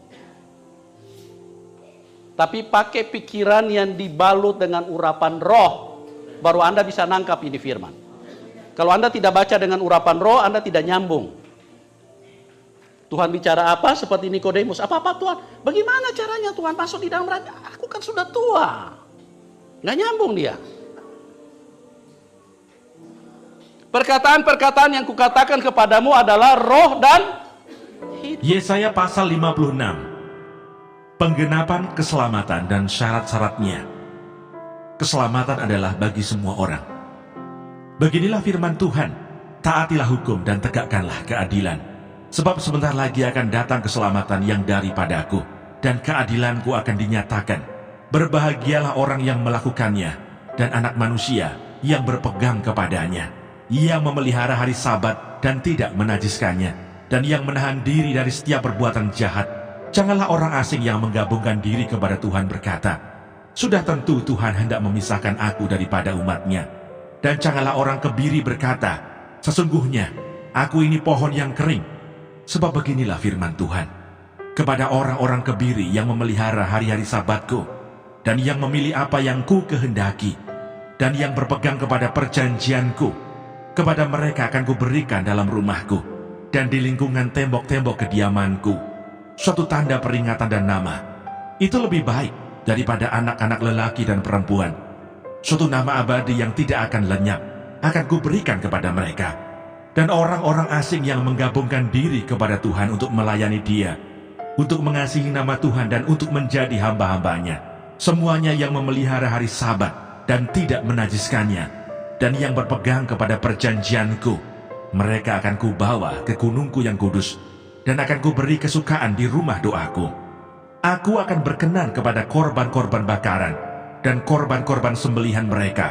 Tapi pakai pikiran yang dibalut dengan urapan roh. Baru Anda bisa nangkap ini firman. Kalau Anda tidak baca dengan urapan roh, Anda tidak nyambung. Tuhan bicara apa? Seperti Nikodemus. Apa Tuhan? Bagaimana caranya Tuhan masuk di dalam raja? Aku kan sudah tua. Nggak nyambung dia. Perkataan-perkataan yang kukatakan kepadamu adalah roh dan hidup. Yesaya pasal 56. Penggenapan keselamatan dan syarat-syaratnya. Keselamatan adalah bagi semua orang. Beginilah firman Tuhan, taatilah hukum dan tegakkanlah keadilan. Sebab sebentar lagi akan datang keselamatan yang daripadaku, dan keadilanku akan dinyatakan. Berbahagialah orang yang melakukannya, dan anak manusia yang berpegang kepadanya, yang memelihara hari Sabat dan tidak menajiskannya, dan yang menahan diri dari setiap perbuatan jahat. Janganlah orang asing yang menggabungkan diri kepada Tuhan berkata, sudah tentu Tuhan hendak memisahkan aku daripada umatnya. Dan janganlah orang kebiri berkata, sesungguhnya aku ini pohon yang kering. Sebab beginilah firman Tuhan, kepada orang-orang kebiri yang memelihara hari-hari Sabatku, dan yang memilih apa yang ku kehendaki, dan yang berpegang kepada perjanjianku, kepada mereka akan kuberikan dalam rumahku, dan di lingkungan tembok-tembok kediamanku, suatu tanda peringatan dan nama. Itu lebih baik daripada anak-anak lelaki dan perempuan. Suatu nama abadi yang tidak akan lenyap akan kuberikan kepada mereka. Dan orang-orang asing yang menggabungkan diri kepada Tuhan untuk melayani Dia, untuk mengasihi nama Tuhan dan untuk menjadi hamba-hambanya, semuanya yang memelihara hari Sabat dan tidak menajiskannya, dan yang berpegang kepada perjanjianku, mereka akan kubawa ke gunungku yang kudus, dan akan kuberi kesukaan di rumah doaku. Aku akan berkenan kepada korban-korban bakaran dan korban-korban sembelihan mereka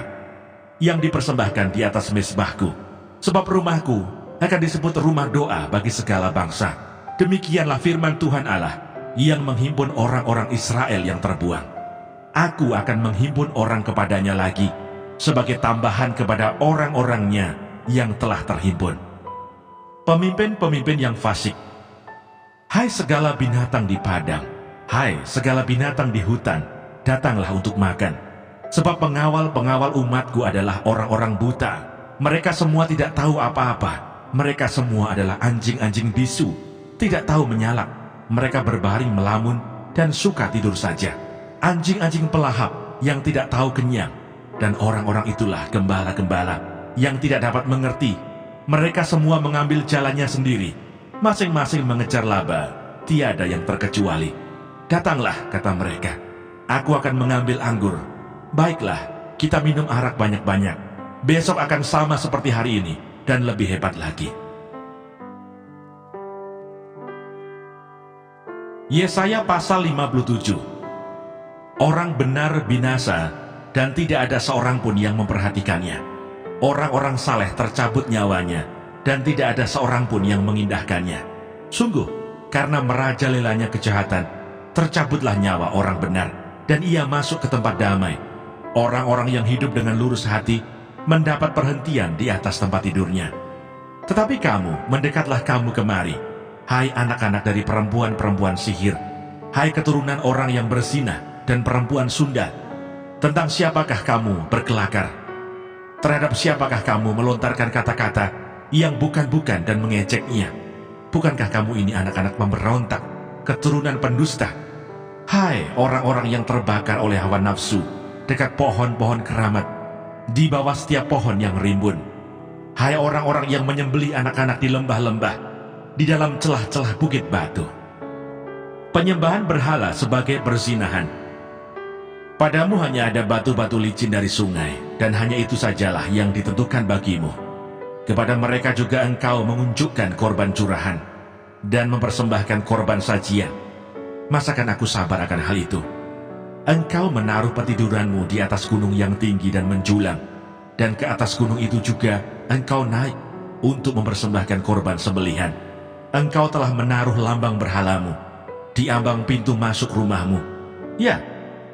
yang dipersembahkan di atas mezbahku. Sebab rumahku akan disebut rumah doa bagi segala bangsa. Demikianlah firman Tuhan Allah yang menghimpun orang-orang Israel yang terbuang. Aku akan menghimpun orang kepadanya lagi sebagai tambahan kepada orang-orangnya yang telah terhimpun. Pemimpin-pemimpin yang fasik. Hai segala binatang di padang, hai segala binatang di hutan, datanglah untuk makan. Sebab pengawal-pengawal umatku adalah orang-orang buta. Mereka semua tidak tahu apa-apa. Mereka semua adalah anjing-anjing bisu, tidak tahu menyalak. Mereka berbaring melamun dan suka tidur saja. Anjing-anjing pelahap yang tidak tahu kenyang. Dan orang-orang itulah gembala-gembala yang tidak dapat mengerti. Mereka semua mengambil jalannya sendiri. Masing-masing mengejar laba, tiada yang terkecuali. Datanglah, kata mereka, aku akan mengambil anggur. Baiklah, kita minum arak banyak-banyak. Besok akan sama seperti hari ini, dan lebih hebat lagi. Yesaya pasal 57. Orang benar binasa, dan tidak ada seorang pun yang memperhatikannya. Orang-orang saleh tercabut nyawanya, dan tidak ada seorang pun yang mengindahkannya. Sungguh, karena merajalelanya kejahatan, tercabutlah nyawa orang benar, dan ia masuk ke tempat damai. Orang-orang yang hidup dengan lurus hati mendapat perhentian di atas tempat tidurnya. Tetapi kamu, mendekatlah kamu kemari, hai anak-anak dari perempuan-perempuan sihir, hai keturunan orang yang berzinah dan perempuan sunda. Tentang siapakah kamu berkelakar? Terhadap siapakah kamu melontarkan kata-kata yang bukan-bukan dan mengejeknya? Bukankah kamu ini anak-anak pemberontak, keturunan pendusta? Hai orang-orang yang terbakar oleh hawa nafsu, dekat pohon-pohon keramat, di bawah setiap pohon yang rimbun. Hai orang-orang yang menyembelih anak-anak di lembah-lembah, di dalam celah-celah bukit batu. Penyembahan berhala sebagai perzinahan. Padamu hanya ada batu-batu licin dari sungai, dan hanya itu sajalah yang ditentukan bagimu. Kepada mereka juga engkau mengunjukkan korban curahan, dan mempersembahkan korban sajian. Masakan aku sabar akan hal itu? Engkau menaruh petiduranmu di atas gunung yang tinggi dan menjulang, dan ke atas gunung itu juga engkau naik untuk mempersembahkan korban sembelihan. Engkau telah menaruh lambang berhalamu di ambang pintu masuk rumahmu. Ya,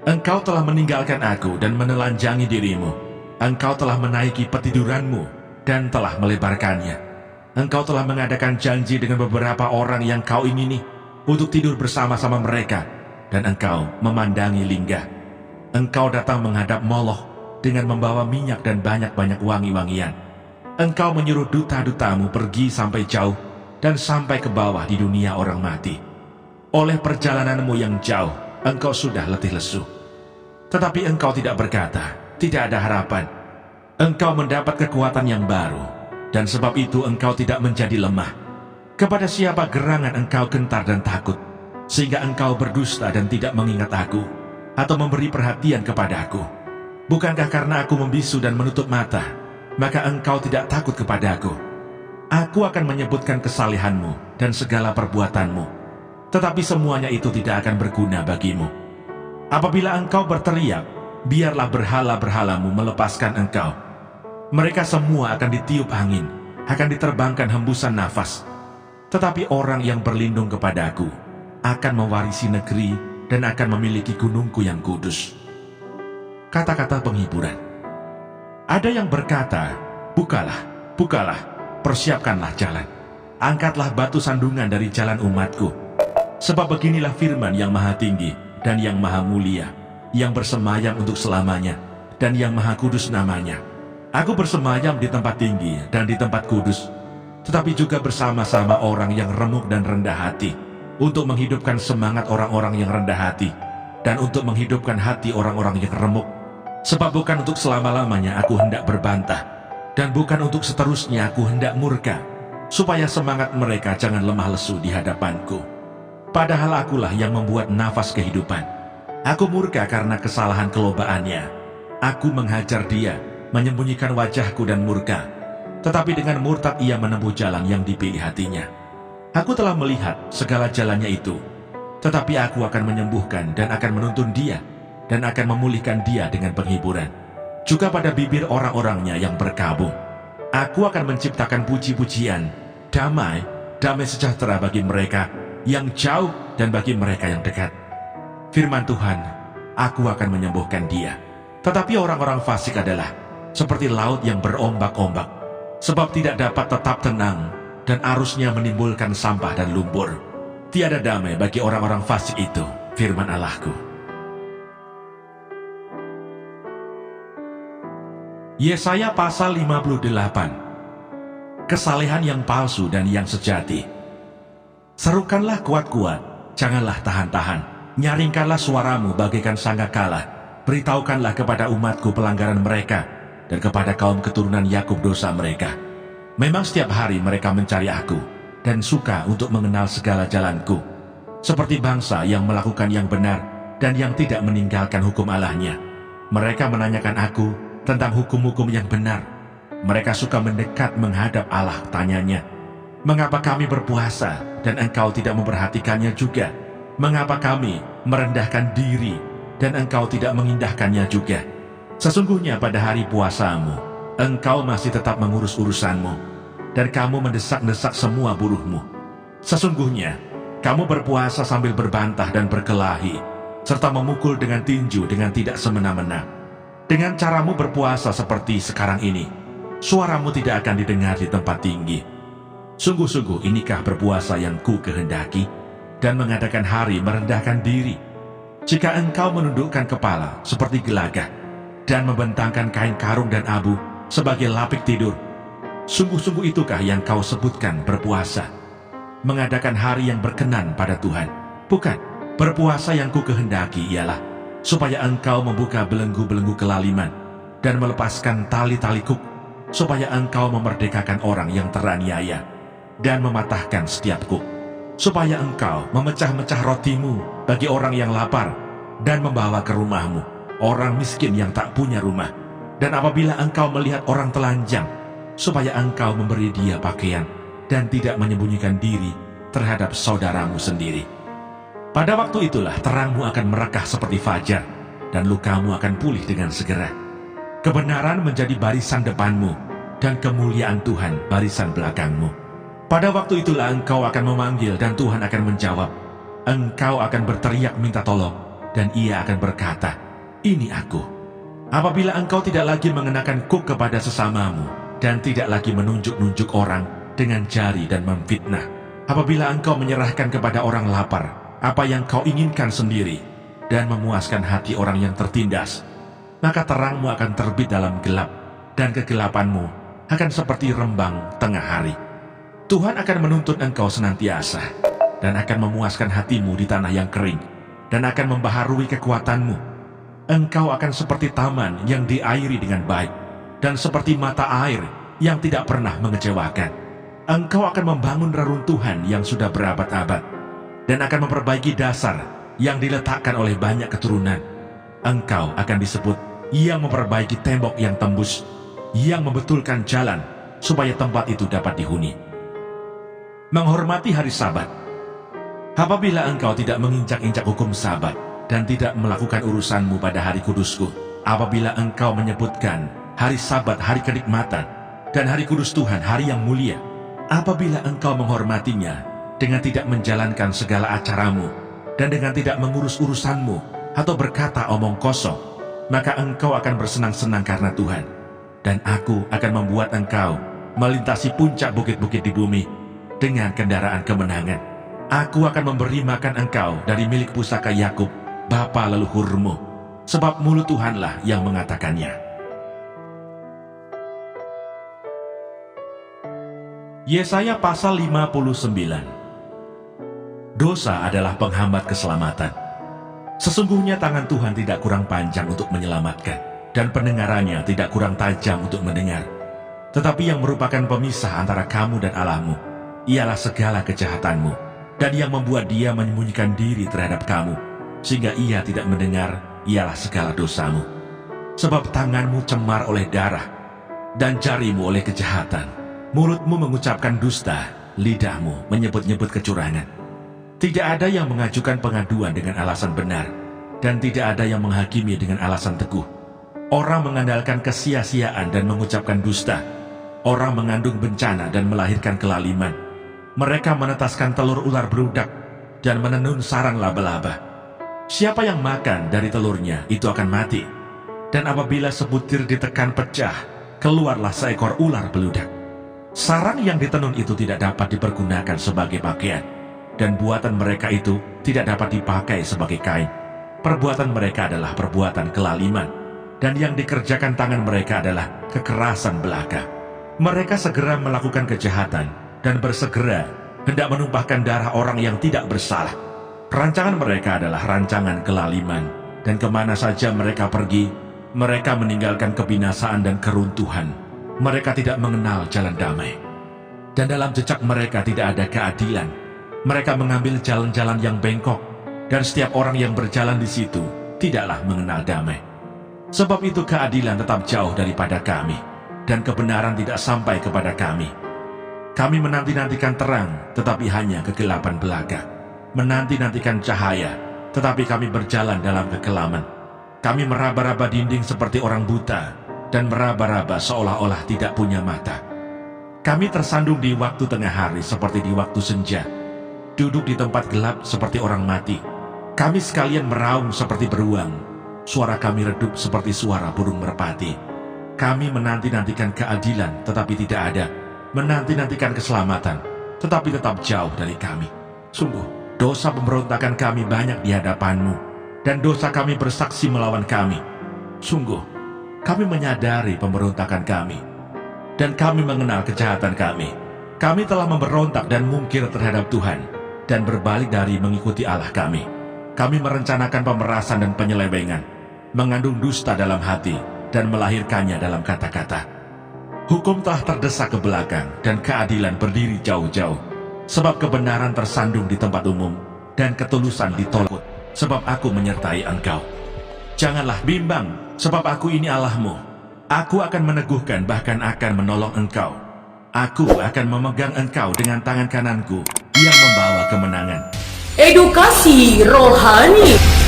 engkau telah meninggalkan aku dan menelanjangi dirimu. Engkau telah menaiki petiduranmu dan telah melebarkannya. Engkau telah mengadakan janji dengan beberapa orang yang kau ingini untuk tidur bersama-sama mereka, dan engkau memandangi Linggah. Engkau datang menghadap Moloch dengan membawa minyak dan banyak-banyak wangi-wangian. Engkau menyuruh duta-dutamu pergi sampai jauh dan sampai ke bawah di dunia orang mati. Oleh perjalananmu yang jauh, engkau sudah letih lesu. Tetapi engkau tidak berkata, tidak ada harapan. Engkau mendapat kekuatan yang baru, dan sebab itu engkau tidak menjadi lemah. Kepada siapa gerangan engkau gentar dan takut, sehingga engkau berdusta dan tidak mengingat aku, atau memberi perhatian kepada aku? Bukankah karena aku membisu dan menutup mata, maka engkau tidak takut kepada aku? Aku akan menyebutkan kesalehanmu dan segala perbuatanmu, tetapi semuanya itu tidak akan berguna bagimu. Apabila engkau berteriak, biarlah berhala-berhalamu melepaskan engkau. Mereka semua akan ditiup angin, akan diterbangkan hembusan nafas. Tetapi orang yang berlindung kepadaku akan mewarisi negeri dan akan memiliki gunungku yang kudus. Kata-kata penghiburan. Ada yang berkata, bukalah, bukalah, persiapkanlah jalan. Angkatlah batu sandungan dari jalan umatku. Sebab beginilah firman yang maha tinggi dan yang maha mulia, yang bersemayam untuk selamanya, dan yang maha kudus namanya. Aku bersemayam di tempat tinggi dan di tempat kudus, tetapi juga bersama-sama orang yang remuk dan rendah hati, untuk menghidupkan semangat orang-orang yang rendah hati, dan untuk menghidupkan hati orang-orang yang remuk. Sebab bukan untuk selama-lamanya aku hendak berbantah, dan bukan untuk seterusnya aku hendak murka, supaya semangat mereka jangan lemah lesu di hadapanku. Padahal akulah yang membuat nafas kehidupan. Aku murka karena kesalahan kelobaannya. Aku menghajar dia, menyembunyikan wajahku dan murka. Tetapi dengan murtad ia menempuh jalan yang dipilih hatinya. Aku telah melihat segala jalannya itu, tetapi aku akan menyembuhkan dan akan menuntun dia, dan akan memulihkan dia dengan penghiburan. Juga pada bibir orang-orangnya yang berkabung, aku akan menciptakan puji-pujian, damai, damai sejahtera bagi mereka yang jauh dan bagi mereka yang dekat. Firman Tuhan, aku akan menyembuhkan dia. Tetapi orang-orang fasik adalah seperti laut yang berombak-ombak, sebab tidak dapat tetap tenang, dan arusnya menimbulkan sampah dan lumpur. Tiada damai bagi orang-orang fasik itu, firman Allahku. Yesaya pasal 58. Kesalehan yang palsu dan yang sejati. Serukanlah kuat-kuat, janganlah tahan-tahan. Nyaringkanlah suaramu bagaikan sangkakala. Beritahukanlah kepada umatku pelanggaran mereka, dan kepada kaum keturunan Yakub dosa mereka. Memang setiap hari mereka mencari aku, dan suka untuk mengenal segala jalanku. Seperti bangsa yang melakukan yang benar, dan yang tidak meninggalkan hukum Allahnya. Mereka menanyakan aku tentang hukum-hukum yang benar. Mereka suka mendekat menghadap Allah, tanyanya, mengapa kami berpuasa, dan engkau tidak memperhatikannya juga? Mengapa kami merendahkan diri, dan engkau tidak mengindahkannya juga? Sesungguhnya pada hari puasamu, engkau masih tetap mengurus urusanmu, dan kamu mendesak-desak semua buruhmu. Sesungguhnya, kamu berpuasa sambil berbantah dan berkelahi, serta memukul dengan tinju dengan tidak semena-mena. Dengan caramu berpuasa seperti sekarang ini, suaramu tidak akan didengar di tempat tinggi. Sungguh-sungguh inikah berpuasa yang ku kehendaki, dan mengadakan hari merendahkan diri. Jika engkau menundukkan kepala seperti gelagah, dan membentangkan kain karung dan abu sebagai lapik tidur, sungguh-sungguh itukah yang kau sebutkan berpuasa? Mengadakan hari yang berkenan pada Tuhan? Bukan. Berpuasa yang ku kehendaki ialah supaya engkau membuka belenggu-belenggu kelaliman dan melepaskan tali-tali kuk, supaya engkau memerdekakan orang yang teraniaya dan mematahkan setiap kuk, supaya engkau memecah-mecah rotimu bagi orang yang lapar dan membawa ke rumahmu orang miskin yang tak punya rumah. Dan apabila engkau melihat orang telanjang, supaya engkau memberi dia pakaian dan tidak menyembunyikan diri terhadap saudaramu sendiri. Pada waktu itulah terangmu akan merekah seperti fajar, dan lukamu akan pulih dengan segera. Kebenaran menjadi barisan depanmu, dan kemuliaan Tuhan barisan belakangmu. Pada waktu itulah engkau akan memanggil dan Tuhan akan menjawab. Engkau akan berteriak minta tolong, dan Ia akan berkata, "Ini aku." Apabila engkau tidak lagi mengenakan kuk kepada sesamamu, dan tidak lagi menunjuk-nunjuk orang dengan jari dan memfitnah. Apabila engkau menyerahkan kepada orang lapar apa yang kau inginkan sendiri, dan memuaskan hati orang yang tertindas, maka terangmu akan terbit dalam gelap, dan kegelapanmu akan seperti rembang tengah hari. Tuhan akan menuntun engkau senantiasa, dan akan memuaskan hatimu di tanah yang kering, dan akan membaharui kekuatanmu. Engkau akan seperti taman yang diairi dengan baik, dan seperti mata air yang tidak pernah mengecewakan. Engkau akan membangun reruntuhan yang sudah berabad-abad, dan akan memperbaiki dasar yang diletakkan oleh banyak keturunan. Engkau akan disebut yang memperbaiki tembok yang tembus, yang membetulkan jalan supaya tempat itu dapat dihuni. Menghormati hari Sabat. Apabila engkau tidak menginjak-injak hukum Sabat dan tidak melakukan urusanmu pada hari kudusku, apabila engkau menyebutkan hari Sabat hari kenikmatan dan hari kudus Tuhan hari yang mulia, apabila engkau menghormatinya dengan tidak menjalankan segala acaramu dan dengan tidak mengurus urusanmu atau berkata omong kosong, maka engkau akan bersenang-senang karena Tuhan, dan aku akan membuat engkau melintasi puncak bukit-bukit di bumi dengan kendaraan kemenangan. Aku akan memberi makan engkau dari milik pusaka Yakub, bapa leluhurmu, sebab mulut Tuhanlah yang mengatakannya. Yesaya pasal 59. Dosa adalah penghambat keselamatan. Sesungguhnya tangan Tuhan tidak kurang panjang untuk menyelamatkan, dan pendengarannya tidak kurang tajam untuk mendengar. Tetapi yang merupakan pemisah antara kamu dan Allahmu ialah segala kejahatanmu, dan yang membuat Dia menyembunyikan diri terhadap kamu, sehingga Ia tidak mendengar, ialah segala dosamu. Sebab tanganmu cemar oleh darah, dan jarimu oleh kejahatan. Mulutmu mengucapkan dusta, lidahmu menyebut-nyebut kecurangan. Tidak ada yang mengajukan pengaduan dengan alasan benar, dan tidak ada yang menghakimi dengan alasan teguh. Orang mengandalkan kesia-siaan dan mengucapkan dusta. Orang mengandung bencana dan melahirkan kelaliman. Mereka menetaskan telur ular beludak dan menenun sarang laba-laba. Siapa yang makan dari telurnya itu akan mati. Dan apabila sebutir ditekan pecah, keluarlah seekor ular beludak. Sarang yang ditenun itu tidak dapat dipergunakan sebagai pakaian, dan buatan mereka itu tidak dapat dipakai sebagai kain. Perbuatan mereka adalah perbuatan kelaliman, dan yang dikerjakan tangan mereka adalah kekerasan belaka. Mereka segera melakukan kejahatan, dan bersegera hendak menumpahkan darah orang yang tidak bersalah. Rancangan mereka adalah rancangan kelaliman, dan kemana saja mereka pergi, mereka meninggalkan kebinasaan dan keruntuhan. Mereka tidak mengenal jalan damai, dan dalam jejak mereka tidak ada keadilan. Mereka mengambil jalan-jalan yang bengkok, dan setiap orang yang berjalan di situ tidaklah mengenal damai. Sebab itu keadilan tetap jauh daripada kami, dan kebenaran tidak sampai kepada kami. Kami menanti-nantikan terang, tetapi hanya kegelapan belaka. Menanti-nantikan cahaya, tetapi kami berjalan dalam kekelaman. Kami meraba-raba dinding seperti orang buta, dan meraba-raba seolah-olah tidak punya mata. Kami tersandung di waktu tengah hari seperti di waktu senja, duduk di tempat gelap seperti orang mati. Kami sekalian meraung seperti beruang, suara kami redup seperti suara burung merpati. Kami menanti-nantikan keadilan tetapi tidak ada, menanti-nantikan keselamatan tetapi tetap jauh dari kami. Sungguh, dosa pemberontakan kami banyak di hadapan-Mu, dan dosa kami bersaksi melawan kami. Sungguh, kami menyadari pemberontakan kami, dan kami mengenal kejahatan kami. Kami telah memberontak dan mungkir terhadap Tuhan, dan berbalik dari mengikuti Allah kami. Kami merencanakan pemerasan dan penyelewengan, mengandung dusta dalam hati, dan melahirkannya dalam kata-kata. Hukum telah terdesak ke belakang, dan keadilan berdiri jauh-jauh. Sebab kebenaran tersandung di tempat umum, dan ketulusan ditolak. Sebab aku menyertai engkau. Janganlah bimbang, sebab aku ini Allahmu. Aku akan meneguhkan, bahkan akan menolong engkau. Aku akan memegang engkau dengan tangan kananku yang membawa kemenangan. edukasi rohani.